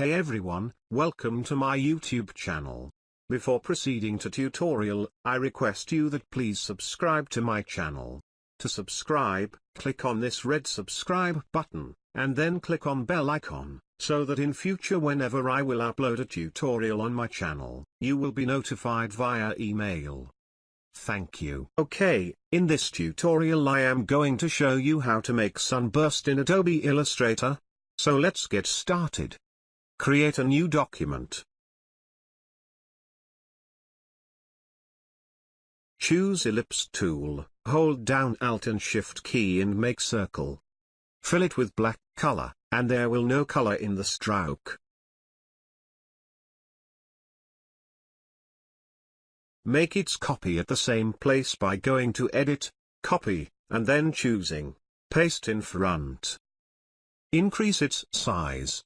Hey everyone, welcome to my YouTube channel. Before proceeding to tutorial, I request you that please subscribe to my channel. To subscribe, click on this red subscribe button, and then click on bell icon, so that in future whenever I will upload a tutorial on my channel, you will be notified via email. Thank you. Okay, in this tutorial I am going to show you how to make Sunburst in Adobe Illustrator. So let's get started. Create a new document. Choose Ellipse tool, hold down Alt and Shift key and make circle. Fill it with black color, and there will no color in the stroke. Make its copy at the same place by going to Edit, Copy, and then choosing Paste in front. Increase its size.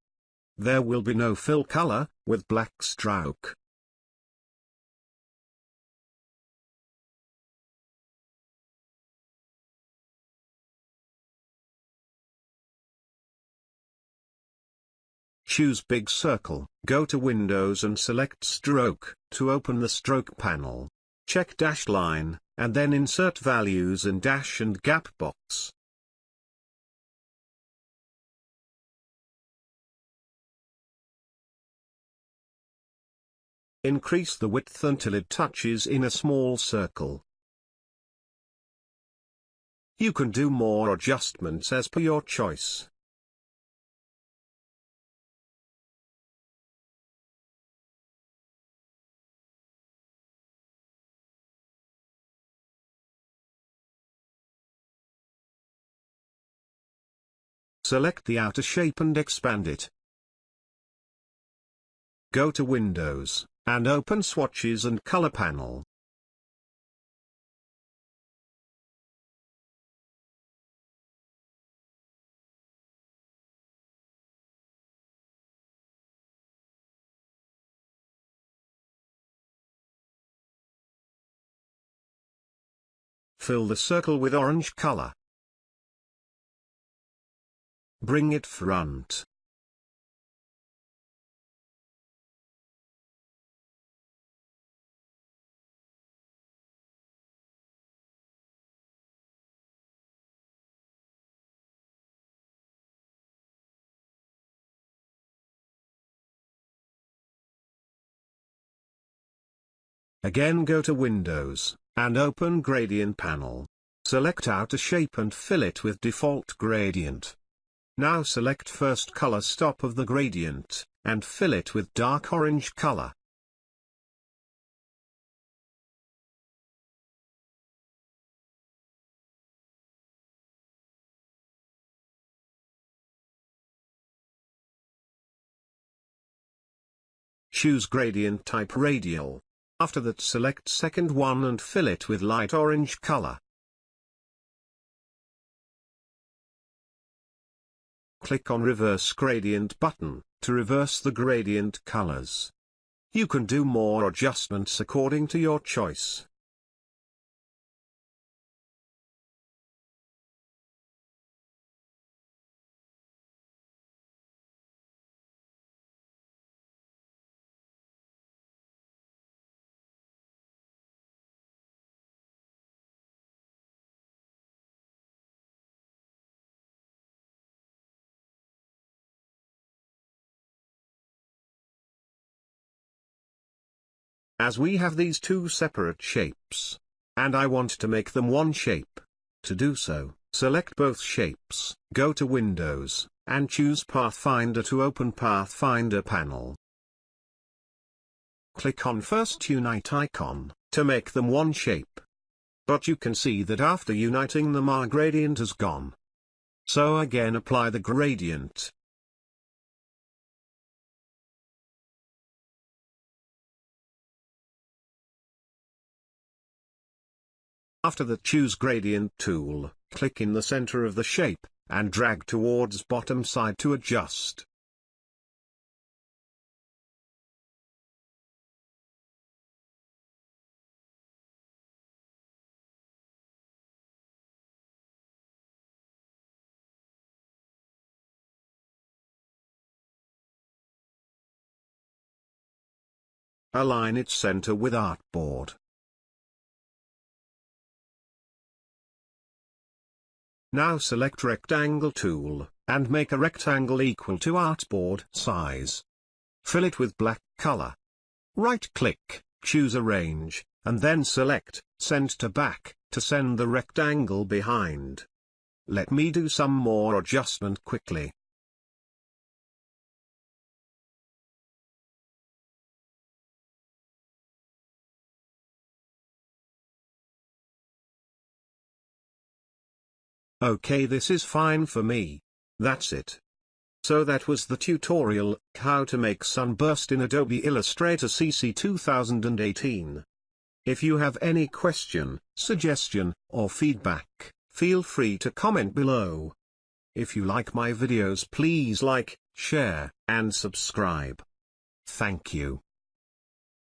There will be no fill color, with black stroke. Choose Big Circle, go to Windows and select Stroke, to open the Stroke panel. Check Dashed Line, and then insert values in dash and gap box. Increase the width until it touches in a small circle. You can do more adjustments as per your choice. Select the outer shape and expand it. Go to Windows, and open Swatches and Color panel. Fill the circle with orange color. Bring it front. Again go to Windows, and open Gradient panel. Select outer shape and fill it with default gradient. Now select first color stop of the gradient, and fill it with dark orange color. Choose Gradient Type Radial. After that select second one and fill it with light orange color. Click on Reverse Gradient button, to reverse the gradient colors. You can do more adjustments according to your choice. As we have these two separate shapes, and I want to make them one shape. To do so, select both shapes, go to Windows, and choose Pathfinder to open Pathfinder panel. Click on first Unite icon, to make them one shape. But you can see that after uniting them our gradient has gone. So again apply the gradient. After that choose Gradient tool, click in the center of the shape, and drag towards bottom side to adjust. Align its center with artboard. Now select Rectangle tool, and make a rectangle equal to artboard size. Fill it with black color. Right-click, choose Arrange, and then select Send to Back, to send the rectangle behind. Let me do some more adjustment quickly. Okay, this is fine for me. That's it. So that was the tutorial, how to make Sunburst in Adobe Illustrator CC 2018. If you have any question, suggestion, or feedback, feel free to comment below. If you like my videos, please like, share, and subscribe. Thank you.